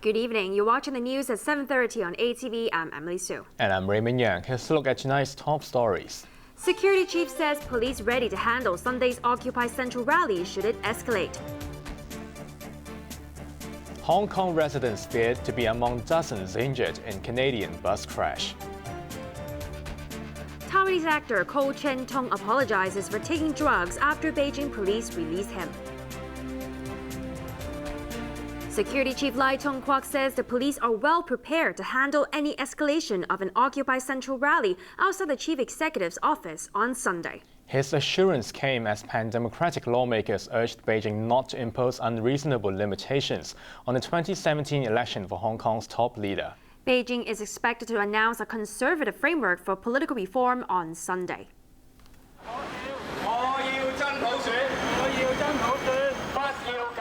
Good evening. You're watching the news at 7:30 on ATV. I'm Emily Su. And I'm Raymond Yeung. Here's a look at tonight's top stories. Security chief says police ready to handle Sunday's Occupy Central rally should it escalate. Hong Kong residents feared to be among dozens injured in Canadian bus crash. Taiwanese actor Ko Chen-tong apologizes for taking drugs after Beijing police release him. Security Chief Lai Tong-kwok says the police are well prepared to handle any escalation of an Occupy Central rally outside the chief executive's office on Sunday. His assurance came as pan-democratic lawmakers urged Beijing not to impose unreasonable limitations on the 2017 election for Hong Kong's top leader. Beijing is expected to announce a conservative framework for political reform on Sunday.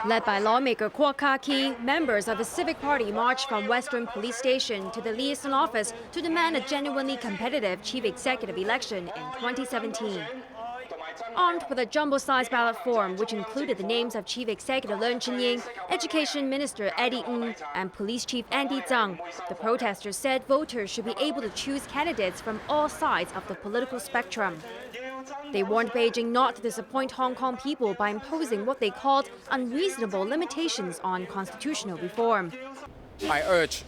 Led by lawmaker Kwok Ka-ki, members of the Civic Party marched from Western Police Station to the liaison office to demand a genuinely competitive chief executive election in 2017. Armed with a jumbo-sized ballot form, which included the names of Chief Executive Leung Chun-ying, Education Minister Eddie Ng, and Police Chief Andy Zhang, the protesters said voters should be able to choose candidates from all sides of the political spectrum. They warned Beijing not to disappoint Hong Kong people by imposing what they called unreasonable limitations on constitutional reform. I urge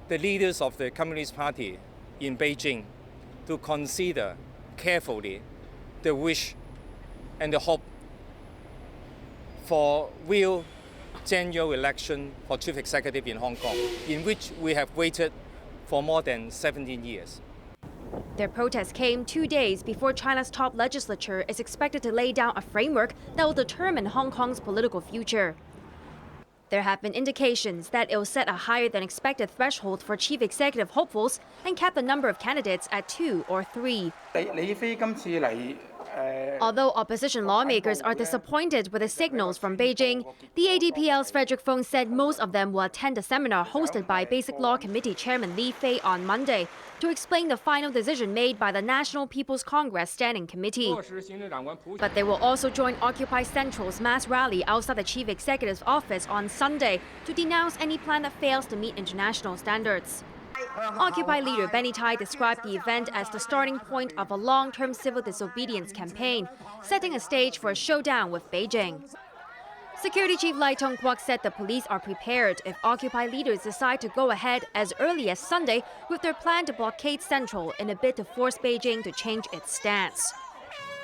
the leaders of the Communist Party in Beijing to consider carefully the wish and the hope for real general election for chief executive in Hong Kong, in which we have waited for more than 17 years. Their protest came 2 days before China's top legislature is expected to lay down a framework that will determine Hong Kong's political future. There have been indications that it will set a higher than expected threshold for chief executive hopefuls and cap the number of candidates at 2 or 3. Although opposition lawmakers are disappointed with the signals from Beijing, the ADPL's Frederick Fung said most of them will attend a seminar hosted by Basic Law Committee Chairman Li Fei on Monday to explain the final decision made by the National People's Congress Standing Committee. But they will also join Occupy Central's mass rally outside the chief executive's office on Sunday to denounce any plan that fails to meet international standards. Occupy leader Benny Tai described the event as the starting point of a long-term civil disobedience campaign, setting a stage for a showdown with Beijing. Security Chief Lai Tong-kwok said the police are prepared if Occupy leaders decide to go ahead as early as Sunday with their plan to blockade Central in a bid to force Beijing to change its stance.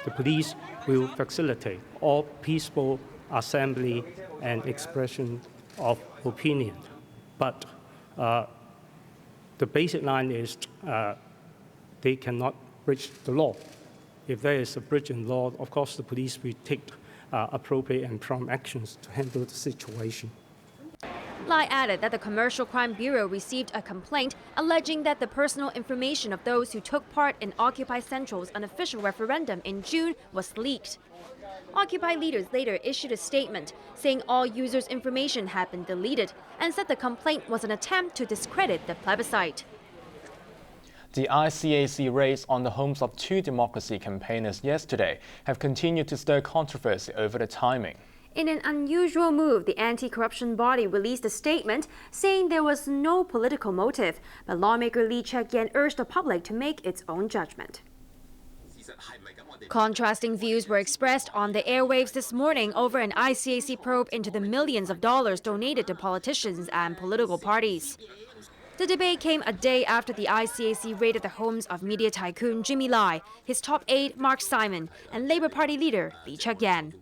The police will facilitate all peaceful assembly and expression of opinion, but the basic line is they cannot breach the law. If there is a breach in law, of course the police will take appropriate and prompt actions to handle the situation. Lai added that the Commercial Crime Bureau received a complaint alleging that the personal information of those who took part in Occupy Central's unofficial referendum in June was leaked. Occupy leaders later issued a statement saying all users' information had been deleted and said the complaint was an attempt to discredit the plebiscite. The ICAC raids on the homes of 2 democracy campaigners yesterday have continued to stir controversy over the timing. In an unusual move, the anti-corruption body released a statement saying there was no political motive, but lawmaker Lee Cheuk-yen urged the public to make its own judgment. Contrasting views were expressed on the airwaves this morning over an ICAC probe into the millions of dollars donated to politicians and political parties. The debate came a day after the ICAC raided the homes of media tycoon Jimmy Lai, his top aide Mark Simon, and Labour Party leader Lee Cheuk-yen.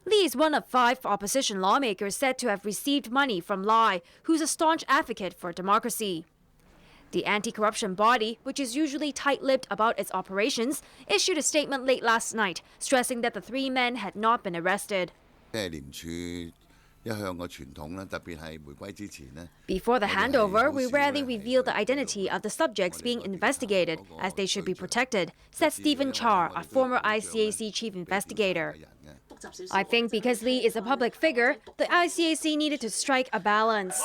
Lee is one of 5 opposition lawmakers said to have received money from Lai, who's a staunch advocate for democracy. The anti-corruption body, which is usually tight-lipped about its operations, issued a statement late last night, stressing that the 3 men had not been arrested. Before the handover, we rarely reveal the identity of the subjects being investigated, as they should be protected, said Stephen Char, a former ICAC chief investigator. I think because Lee is a public figure, the ICAC needed to strike a balance.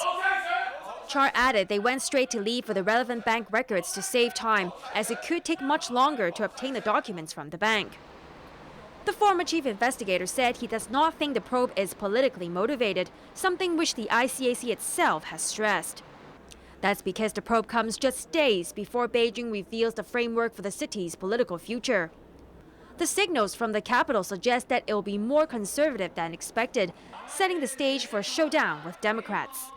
Char added they went straight to Lee for the relevant bank records to save time, as it could take much longer to obtain the documents from the bank. The former chief investigator said he does not think the probe is politically motivated, something which the ICAC itself has stressed. That's because the probe comes just days before Beijing reveals the framework for the city's political future. The signals from the capital suggest that it will be more conservative than expected, setting the stage for a showdown with Democrats.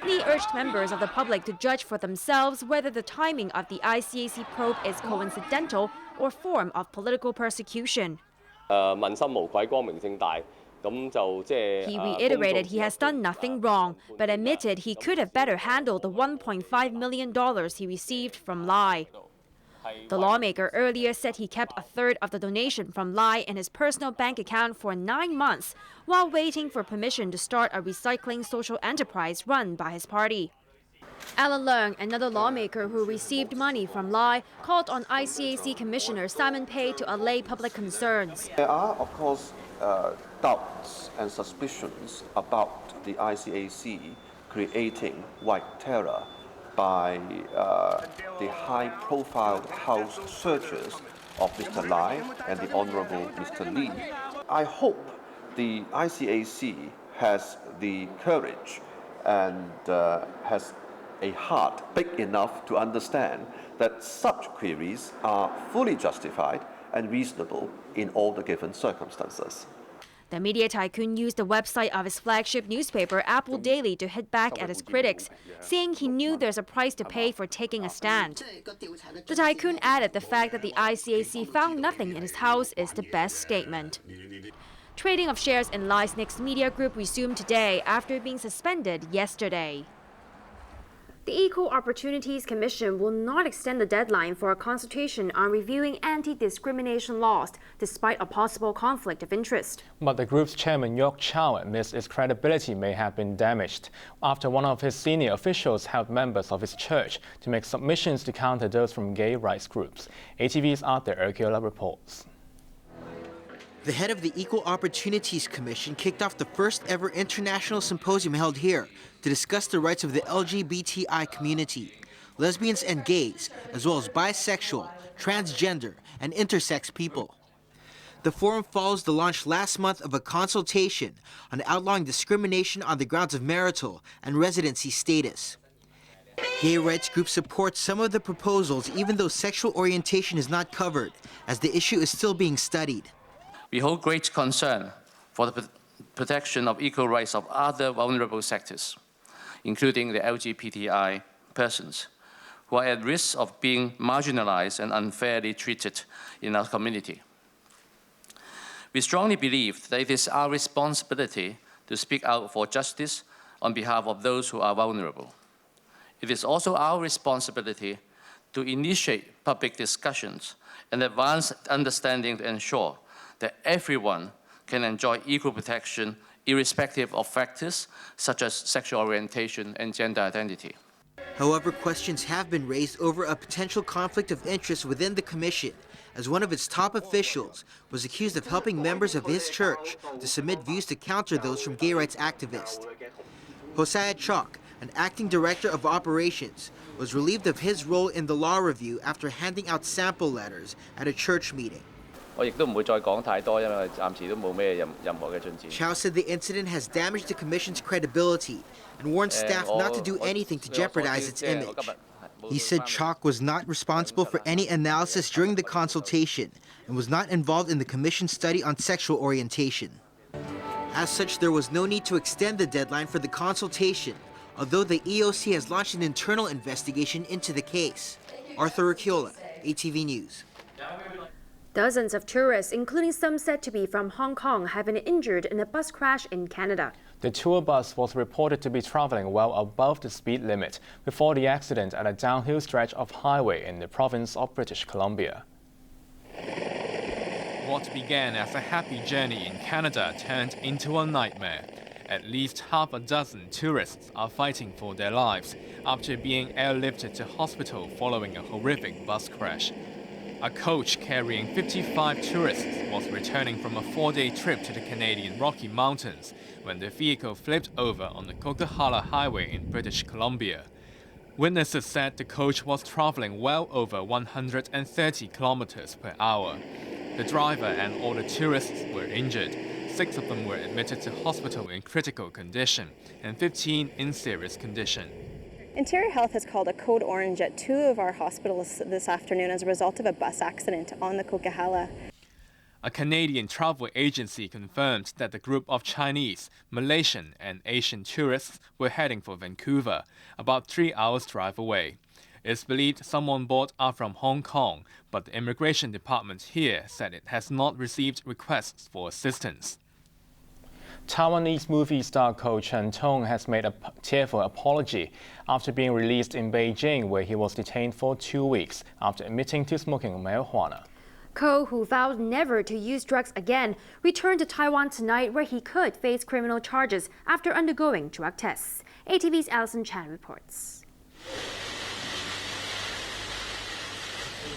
Li urged members of the public to judge for themselves whether the timing of the ICAC probe is coincidental or form of political persecution. He reiterated he has done nothing wrong, but admitted he could have better handled the $1.5 million he received from Lai. The lawmaker earlier said he kept a third of the donation from Lai in his personal bank account for 9 months while waiting for permission to start a recycling social enterprise run by his party. Alan Leung, another lawmaker who received money from Lai, called on ICAC Commissioner Simon Pei to allay public concerns. There are, of course, doubts and suspicions about the ICAC creating white terror by the high-profile house searches of Mr. Lai and the Honourable Mr. Li. I hope the ICAC has the courage and has a heart big enough to understand that such queries are fully justified and reasonable in all the given circumstances. The media tycoon used the website of his flagship newspaper, Apple Daily, to hit back at his critics, saying he knew there's a price to pay for taking a stand. The tycoon added the fact that the ICAC found nothing in his house is the best statement. Trading of shares in Lai's Next Media Group resumed today after being suspended yesterday. The Equal Opportunities Commission will not extend the deadline for a consultation on reviewing anti-discrimination laws, despite a possible conflict of interest. But the group's chairman, Yeung, admits its credibility may have been damaged after one of his senior officials helped members of his church to make submissions to counter those from gay rights groups. ATV's Arthur Urquiola reports. The head of the Equal Opportunities Commission kicked off the first ever international symposium held here to discuss the rights of the LGBTI community, lesbians and gays, as well as bisexual, transgender, and intersex people. The forum follows the launch last month of a consultation on outlawing discrimination on the grounds of marital and residency status. Gay rights groups support some of the proposals even though sexual orientation is not covered, as the issue is still being studied. We hold great concern for the protection of equal rights of other vulnerable sectors, including the LGBTI persons, who are at risk of being marginalized and unfairly treated in our community. We strongly believe that it is our responsibility to speak out for justice on behalf of those who are vulnerable. It is also our responsibility to initiate public discussions and advance understanding to ensure that everyone can enjoy equal protection irrespective of factors such as sexual orientation and gender identity. However, questions have been raised over a potential conflict of interest within the commission, as one of its top officials was accused of helping members of his church to submit views to counter those from gay rights activists. Hosea Chok, an acting director of operations, was relieved of his role in the law review after handing out sample letters at a church meeting. Chow said the incident has damaged the Commission's credibility and warned staff not to do anything to jeopardize its image. He said Chok was not responsible for any analysis during the consultation and was not involved in the Commission's study on sexual orientation. As such, there was no need to extend the deadline for the consultation, although the EOC has launched an internal investigation into the case. Arthur Urquiola, ATV News. Dozens of tourists, including some said to be from Hong Kong, have been injured in a bus crash in Canada. The tour bus was reported to be traveling well above the speed limit before the accident at a downhill stretch of highway in the province of British Columbia. What began as a happy journey in Canada turned into a nightmare. At least half a dozen tourists are fighting for their lives after being airlifted to hospital following a horrific bus crash. A coach carrying 55 tourists was returning from a 4-day trip to the Canadian Rocky Mountains when the vehicle flipped over on the Coquihalla Highway in British Columbia. Witnesses said the coach was traveling well over 130 kilometers per hour. The driver and all the tourists were injured. 6 of them were admitted to hospital in critical condition and 15 in serious condition. Interior Health has called a code orange at 2 of our hospitals this afternoon as a result of a bus accident on the Coquihalla. A Canadian travel agency confirmed that the group of Chinese, Malaysian and Asian tourists were heading for Vancouver, about 3 hours' drive away. It's believed some on board are from Hong Kong, but the immigration department here said it has not received requests for assistance. Taiwanese movie star Ko Chen-tong has made a tearful apology after being released in Beijing, where he was detained for 2 weeks after admitting to smoking marijuana. Ko, who vowed never to use drugs again, returned to Taiwan tonight, where he could face criminal charges after undergoing drug tests. ATV's Alison Chan reports.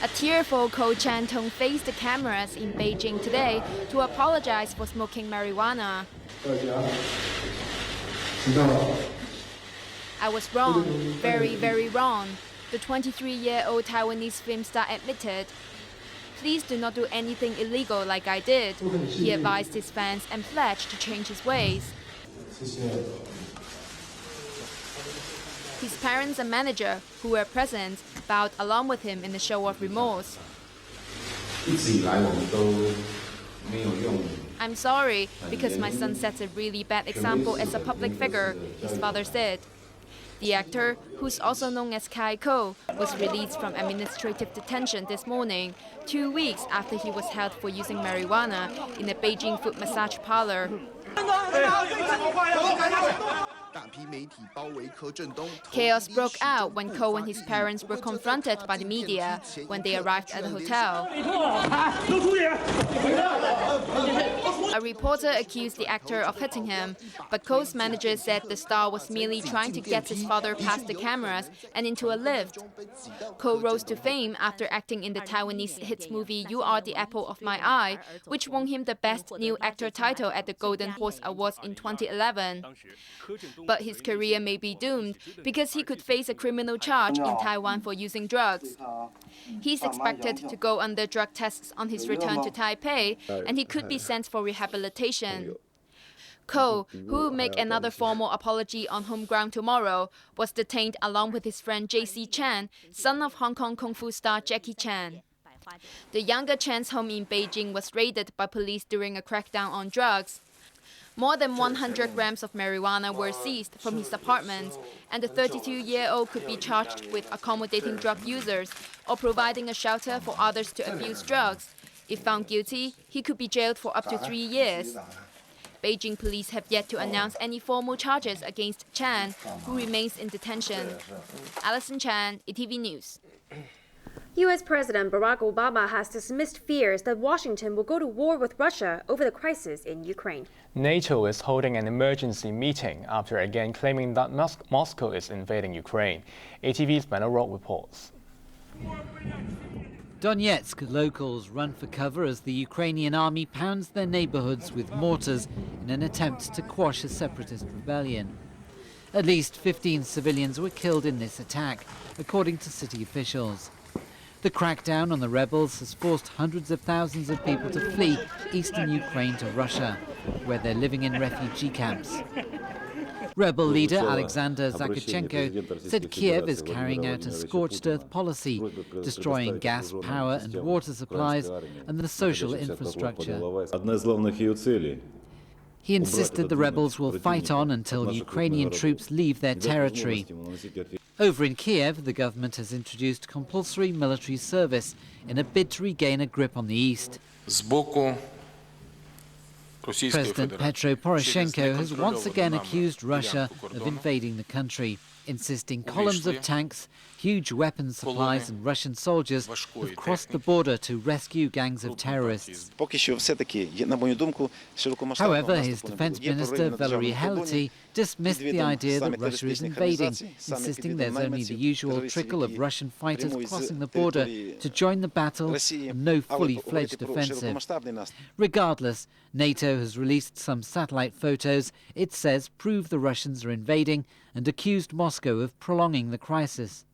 A tearful Ko Chen-tong faced the cameras in Beijing today to apologize for smoking marijuana. I was wrong, very, very wrong, the 23-year-old Taiwanese film star admitted. Please do not do anything illegal like I did, he advised his fans and pledged to change his ways. His parents and manager, who were present, bowed along with him in a show of remorse. I'm sorry, because my son sets a really bad example as a public figure, his father said. The actor, who's also known as Kai Ko, was released from administrative detention this morning, 2 weeks after he was held for using marijuana in a Beijing foot massage parlor. Chaos broke out when Ko and his parents were confronted by the media when they arrived at the hotel. A reporter accused the actor of hitting him, but Ko's manager said the star was merely trying to get his father past the cameras and into a lift. Ko rose to fame after acting in the Taiwanese hit movie You Are the Apple of My Eye, which won him the Best New Actor title at the Golden Horse Awards in 2011. But his career may be doomed because he could face a criminal charge in Taiwan for using drugs. He's expected to go under drug tests on his return to Taipei, and he could be sent for rehabilitation. Ko, who will make another formal apology on home ground tomorrow, was detained along with his friend J.C. Chan, son of Hong Kong kung fu star Jackie Chan. The younger Chan's home in Beijing was raided by police during a crackdown on drugs. More than 100 grams of marijuana were seized from his apartment, and the 32-year-old could be charged with accommodating drug users or providing a shelter for others to abuse drugs. If found guilty, he could be jailed for up to 3 years. Beijing police have yet to announce any formal charges against Chan, who remains in detention. Alison Chan, ATV News. U.S. President Barack Obama has dismissed fears that Washington will go to war with Russia over the crisis in Ukraine. NATO is holding an emergency meeting after again claiming that Moscow is invading Ukraine. ATV's Ben O'Rourke reports. Donetsk locals run for cover as the Ukrainian army pounds their neighborhoods with mortars in an attempt to quash a separatist rebellion. At least 15 civilians were killed in this attack, according to city officials. The crackdown on the rebels has forced hundreds of thousands of people to flee eastern Ukraine to Russia, where they're living in refugee camps. Rebel leader Alexander Zakharchenko said Kiev is carrying out a scorched earth policy, destroying gas, power and water supplies and the social infrastructure. He insisted the rebels will fight on until Ukrainian troops leave their territory. Over in Kiev, the government has introduced compulsory military service in a bid to regain a grip on the east. President Petro Poroshenko has once again accused Russia of invading the country, insisting columns of tanks, huge weapons supplies and Russian soldiers have crossed the border to rescue gangs of terrorists. However, his defense minister, Valery Helety, dismissed the idea that Russia is invading, insisting there's only the usual trickle of Russian fighters crossing the border to join the battle and no fully-fledged offensive. Regardless, NATO has released some satellite photos it says prove the Russians are invading and accused Moscow of prolonging the crisis.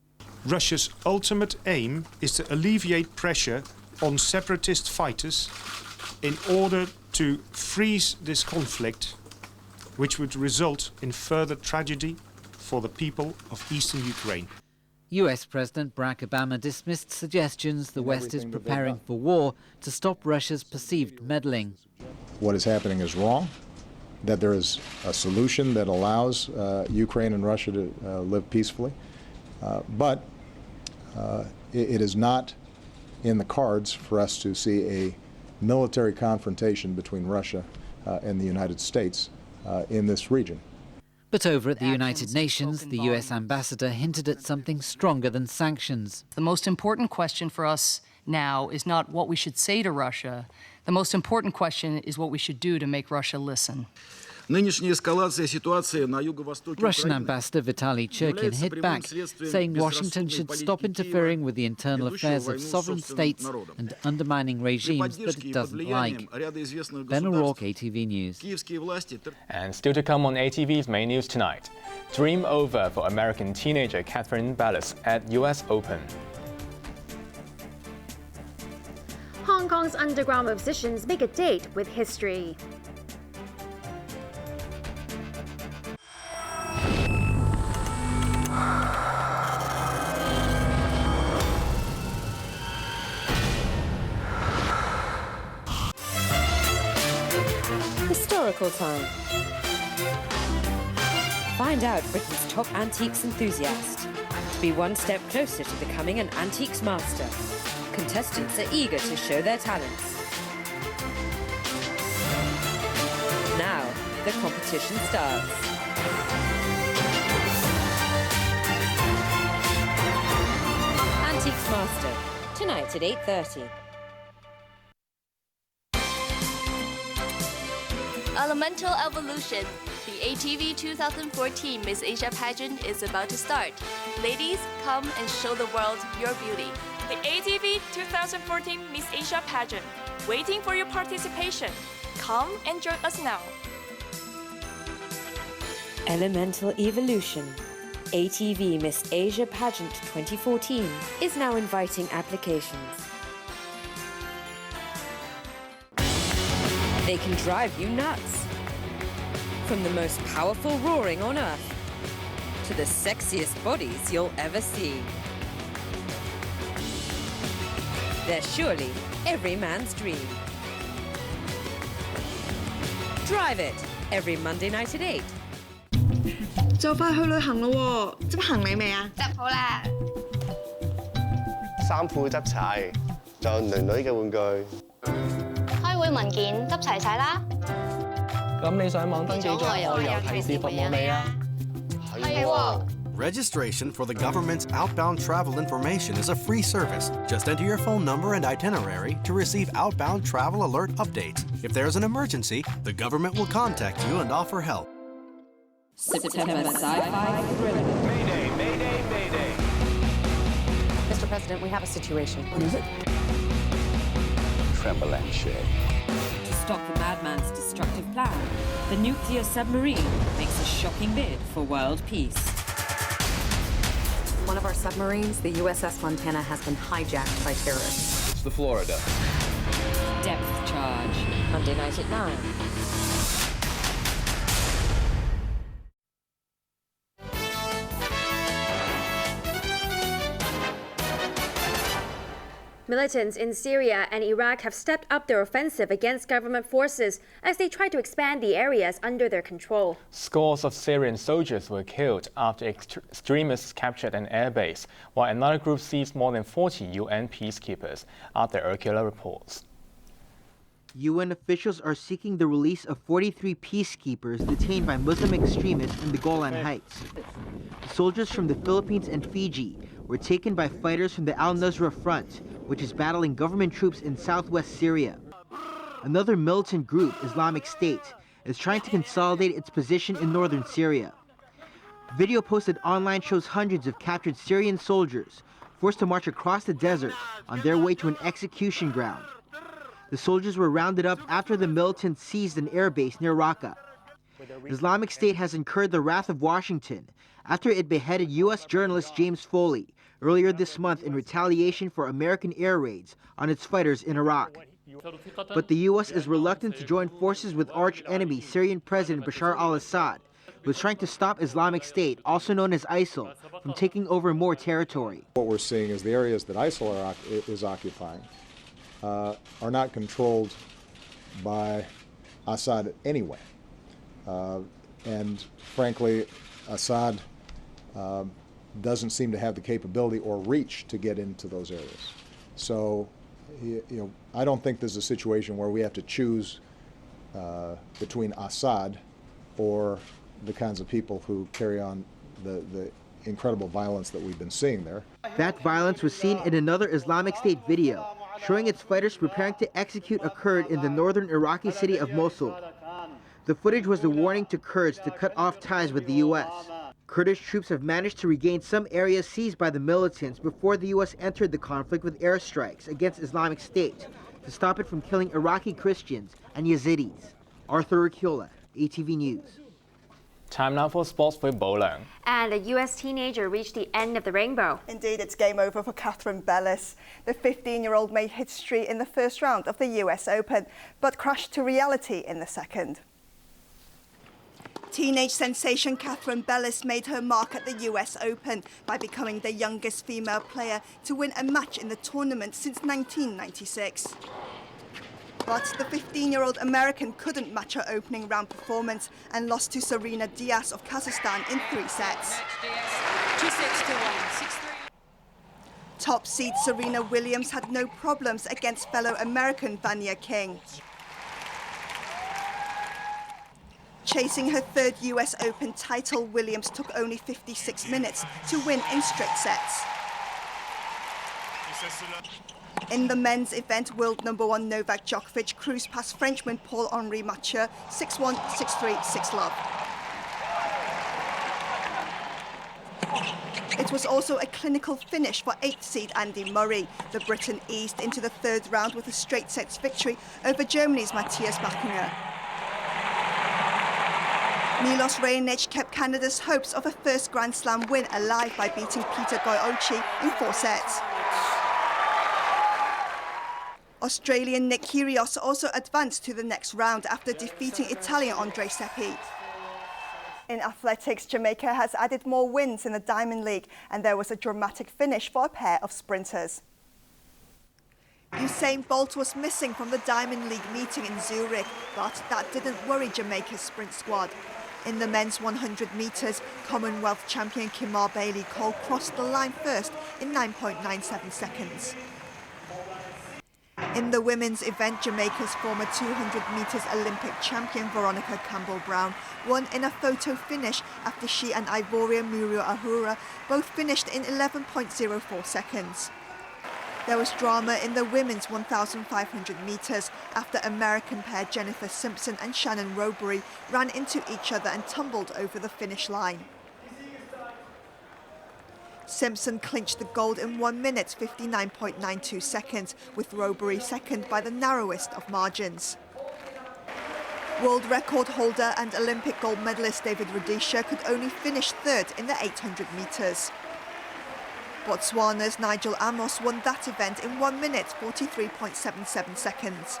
Russia's ultimate aim is to alleviate pressure on separatist fighters in order to freeze this conflict, which would result in further tragedy for the people of eastern Ukraine. US President Barack Obama dismissed suggestions the West is preparing for war to stop Russia's perceived meddling. What is happening is wrong, that there is a solution that allows Ukraine and Russia to live peacefully, but it is not in the cards for us to see a military confrontation between Russia and the United States in this region. But over at the United Nations, the US ambassador hinted at something stronger than sanctions. The most important question for us now is not what we should say to Russia. The most important question is what we should do to make Russia listen. Russian ambassador Vitaly Churkin hit back, saying Washington should stop interfering with the internal affairs of sovereign states and undermining regimes that it doesn't like. Ben O'Rourke, ATV News. And still to come on ATV's main news tonight. Dream over for American teenager Catherine Ballas at US Open. Hong Kong's underground musicians make a date with history. Historical time. Find out Britain's top antiques enthusiast. To be one step closer to becoming an antiques master. Contestants are eager to show their talents. Now, the competition starts. Antiques Master, tonight at 8:30. Elemental Evolution. The ATV 2014 Miss Asia pageant is about to start. Ladies, come and show the world your beauty. The ATV 2014 Miss Asia pageant. Waiting for your participation. Come and join us now. Elemental Evolution. ATV Miss Asia Pageant 2014 is now inviting applications. They can drive you nuts. From the most powerful roaring on Earth to the sexiest bodies you'll ever see. They're surely every man's dream. Drive it every Monday night at 8. 就快去旅行咯喎，執行李未啊？執好啦。衫褲執齊，仲有女嘅玩具。開會文件執齊晒啦。咁你上網登記咗旅遊提示服務未啊？係喎。 Registration for the government's outbound travel information is a free service. Just enter your phone number and itinerary to receive outbound travel alert updates. If there's an emergency, the government will contact you and offer help. September Sci-Fi Thriller. Mayday, mayday, mayday. Mr. President, we have a situation. What is it? Tremble and shake. To stop the madman's destructive plan, the nuclear submarine makes a shocking bid for world peace. One of our submarines, the USS Montana, has been hijacked by terrorists. It's the Florida. Depth Charge. Monday night at 9. Militants in Syria and Iraq have stepped up their offensive against government forces as they try to expand the areas under their control. Scores of Syrian soldiers were killed after extremists captured an airbase, while another group seized more than 40 UN peacekeepers, after Urkula reports. UN officials are seeking the release of 43 peacekeepers detained by Muslim extremists in the Golan Heights. The soldiers from the Philippines and Fiji were taken by fighters from the Al-Nusra Front, which is battling government troops in southwest Syria. Another militant group, Islamic State, is trying to consolidate its position in northern Syria. Video posted online shows hundreds of captured Syrian soldiers forced to march across the desert on their way to an execution ground. The soldiers were rounded up after the militants seized an airbase near Raqqa. Islamic State has incurred the wrath of Washington after it beheaded U.S. journalist James Foley earlier this month in retaliation for American air raids on its fighters in Iraq. But the U.S. is reluctant to join forces with arch-enemy Syrian President Bashar al-Assad, who is trying to stop Islamic State, also known as ISIL, from taking over more territory. What we're seeing is the areas that ISIL is occupying are not controlled by Assad anyway. And frankly, Assad doesn't seem to have the capability or reach to get into those areas. So, I don't think there's a situation where we have to choose between Assad or the kinds of people who carry on the incredible violence that we've been seeing there. That violence was seen in another Islamic State video, showing its fighters preparing to execute a Kurd in the northern Iraqi city of Mosul. The footage was a warning to Kurds to cut off ties with the U.S. Kurdish troops have managed to regain some areas seized by the militants before the U.S. entered the conflict with airstrikes against Islamic State to stop it from killing Iraqi Christians and Yazidis. Arthur Urquiola, ATV News. Time now for sports with Bolang. And a U.S. teenager reached the end of the rainbow. Indeed, it's game over for Catherine Bellis. The 15-year-old made history in the first round of the U.S. Open, but crashed to reality in the second. Teenage sensation Catherine Bellis made her mark at the US Open by becoming the youngest female player to win a match in the tournament since 1996. But the 15-year-old American couldn't match her opening round performance and lost to Serena Diaz of Kazakhstan in 3 sets. 2-6 to 1, 6-3. Top seed Serena Williams had no problems against fellow American Vania King. Chasing her third US Open title, Williams took only 56 minutes to win in straight sets. In the men's event, world #1 Novak Djokovic cruised past Frenchman Paul-Henri Mathieu 6-1, 6-3, 6-love. It was also a clinical finish for 8th seed Andy Murray. The Briton eased into the third round with a straight sets victory over Germany's Matthias Bachinger. Milos Raonic kept Canada's hopes of a first Grand Slam win alive by beating Peter Goichi in 4 sets. Australian Nick Kyrgios also advanced to the next round after defeating Italian Andre Seppi. In athletics, Jamaica has added more wins in the Diamond League, and there was a dramatic finish for a pair of sprinters. Usain Bolt was missing from the Diamond League meeting in Zurich, but that didn't worry Jamaica's sprint squad. In the men's 100 metres, Commonwealth champion Kimar Bailey-Cole crossed the line first in 9.97 seconds. In the women's event, Jamaica's former 200 metres Olympic champion Veronica Campbell-Brown won in a photo finish after she and Ivorian Muriel Ahura both finished in 11.04 seconds. There was drama in the women's 1,500 metres after American pair Jennifer Simpson and Shannon Robury ran into each other and tumbled over the finish line. Simpson clinched the gold in 1 minute 59.92 seconds, with Robury second by the narrowest of margins. World record holder and Olympic gold medalist David Rudisha could only finish third in the 800 metres. Botswana's Nigel Amos won that event in 1 minute 43.77 seconds.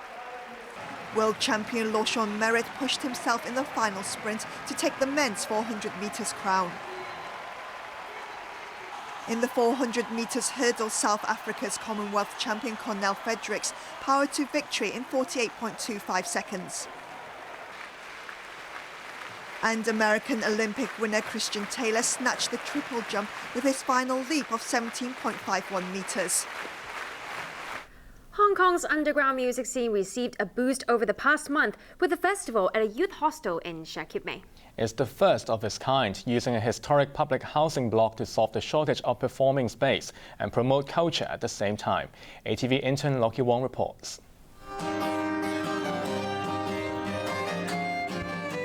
World champion Lawshawn Merritt pushed himself in the final sprint to take the men's 400 metres crown. In the 400 metres hurdle, South Africa's Commonwealth champion Cornel Fredericks powered to victory in 48.25 seconds. And American Olympic winner Christian Taylor snatched the triple jump with his final leap of 17.51 metres. Hong Kong's underground music scene received a boost over the past month with a festival at a youth hostel in Shek Kip Mei. It's the first of its kind, using a historic public housing block to solve the shortage of performing space and promote culture at the same time. ATV intern Lokie Wong reports.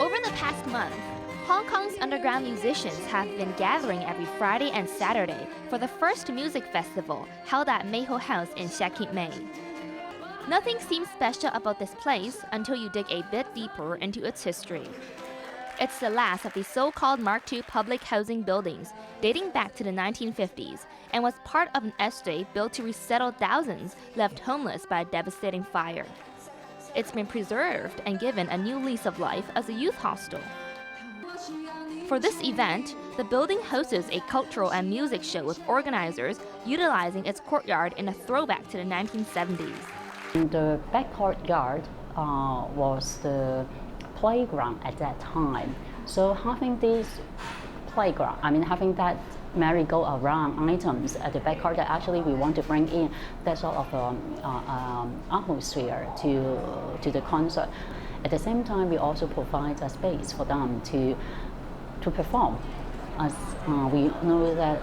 Over the past month, Hong Kong's underground musicians have been gathering every Friday and Saturday for the first music festival held at Mayho House in Shek Kip Mei. Nothing seems special about this place until you dig a bit deeper into its history. It's the last of the so-called Mark II public housing buildings, dating back to the 1950s, and was part of an estate built to resettle thousands left homeless by a devastating fire. It's been preserved and given a new lease of life as a youth hostel. For this event, the building hosts a cultural and music show with organizers utilizing its courtyard in a throwback to the 1970s. The back courtyard was the playground at that time. So having this playground, having that merry-go-around items at the back courtyard, actually we want to bring in that sort of atmosphere to the concert. At the same time, we also provide a space for them to perform, as we know that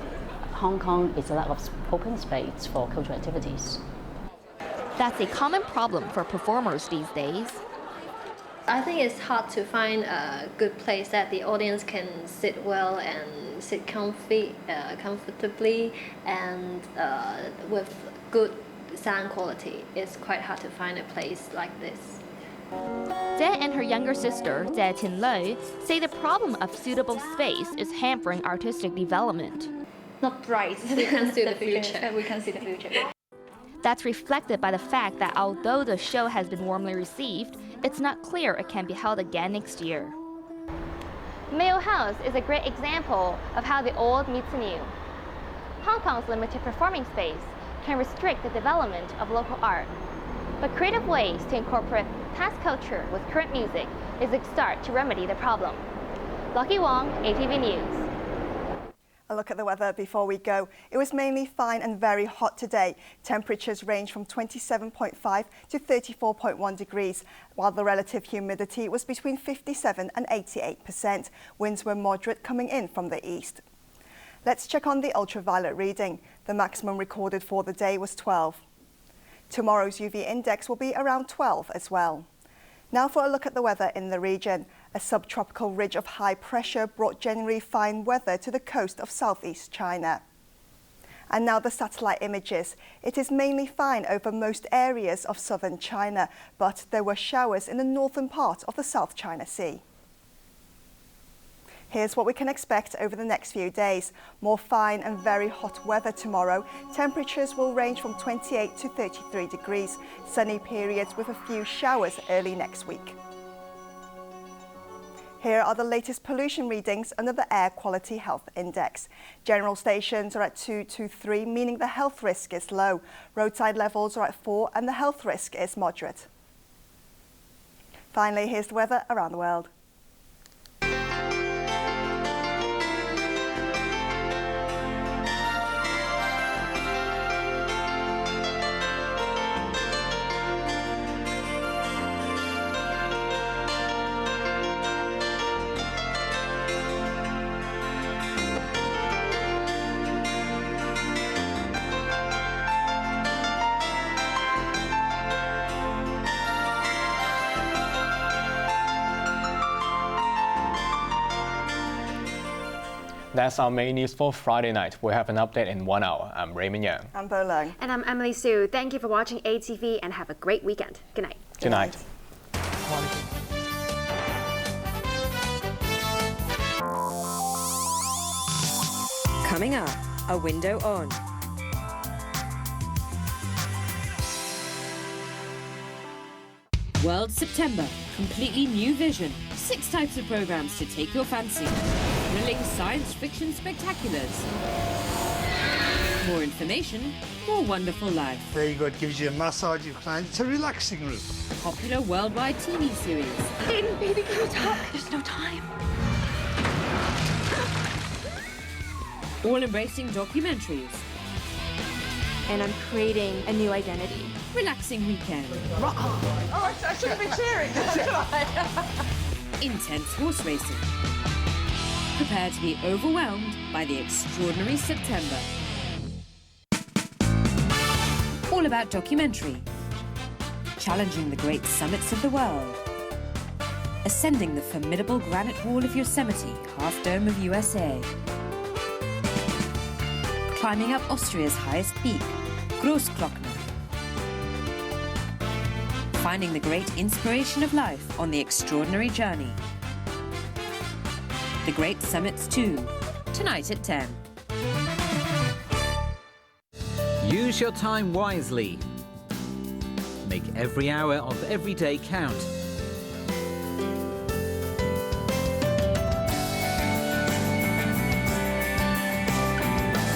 Hong Kong is a lack of open space for cultural activities. That's a common problem for performers these days. I think it's hard to find a good place that the audience can sit well and sit comfortably and with good sound quality. It's quite hard to find a place like this. Jie and her younger sister, Jie Tin-Lo, say the problem of suitable space is hampering artistic development. Not bright. We can see the future. We can see the future. That's reflected by the fact that although the show has been warmly received, it's not clear it can be held again next year. Mayo House is a great example of how the old meets the new. Hong Kong's limited performing space can restrict the development of local art, but creative ways to incorporate past culture with current music is a start to remedy the problem. Lokie Wong, ATV News. A look at the weather before we go. It was mainly fine and very hot today. Temperatures range from 27.5 to 34.1 degrees, while the relative humidity was between 57 and 88%. Winds were moderate coming in from the east. Let's check on the ultraviolet reading. The maximum recorded for the day was 12. Tomorrow's UV index will be around 12 as well. Now for a look at the weather in the region. A subtropical ridge of high pressure brought generally fine weather to the coast of southeast China. And now the satellite images. It is mainly fine over most areas of southern China, but there were showers in the northern part of the South China Sea. Here's what we can expect over the next few days. More fine and very hot weather tomorrow. Temperatures will range from 28 to 33 degrees. Sunny periods with a few showers early next week. Here are the latest pollution readings under the Air Quality Health Index. General stations are at 2 to 3, meaning the health risk is low. Roadside levels are at 4 and the health risk is moderate. Finally, here's the weather around the world. That's our main news for Friday night. We'll have an update in 1 hour. I'm Raymond Yeung. I'm Bo Leung. And I'm Emily Sue. Thank you for watching ATV and have a great weekend. Good night. Good night. Coming up, a window on. World September, completely new vision. 6 types of programs to take your fancy. Thrilling science fiction spectaculars. More information, more wonderful life. Very good, gives you a massage, you recline. It's a relaxing room. Popular worldwide TV series. Aiden, baby, can we talk? There's no time. All embracing documentaries. And I'm creating a new identity. Relaxing weekend. Rock on. Oh, I shouldn't be cheering. Intense horse racing. Prepare to be overwhelmed by the extraordinary September. All about documentary. Challenging the great summits of the world. Ascending the formidable granite wall of Yosemite, Half Dome of USA. Climbing up Austria's highest peak, Großglockner. Finding the great inspiration of life on the extraordinary journey. The Great Summits 2, tonight at 10. Use your time wisely. Make every hour of every day count.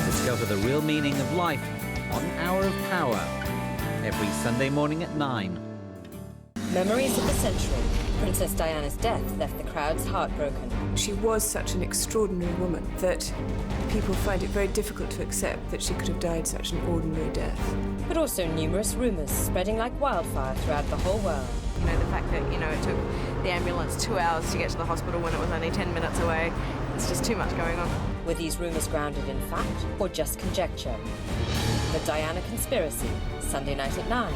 Discover the real meaning of life on Hour of Power, every Sunday morning at 9. Memories of the century. Princess Diana's death left the crowds heartbroken. She was such an extraordinary woman that people find it very difficult to accept that she could have died such an ordinary death. But also numerous rumours spreading like wildfire throughout the whole world. You know, the fact that, it took the ambulance 2 hours to get to the hospital when it was only 10 minutes away. It's just too much going on. Were these rumours grounded in fact or just conjecture? The Diana Conspiracy, Sunday night at 9.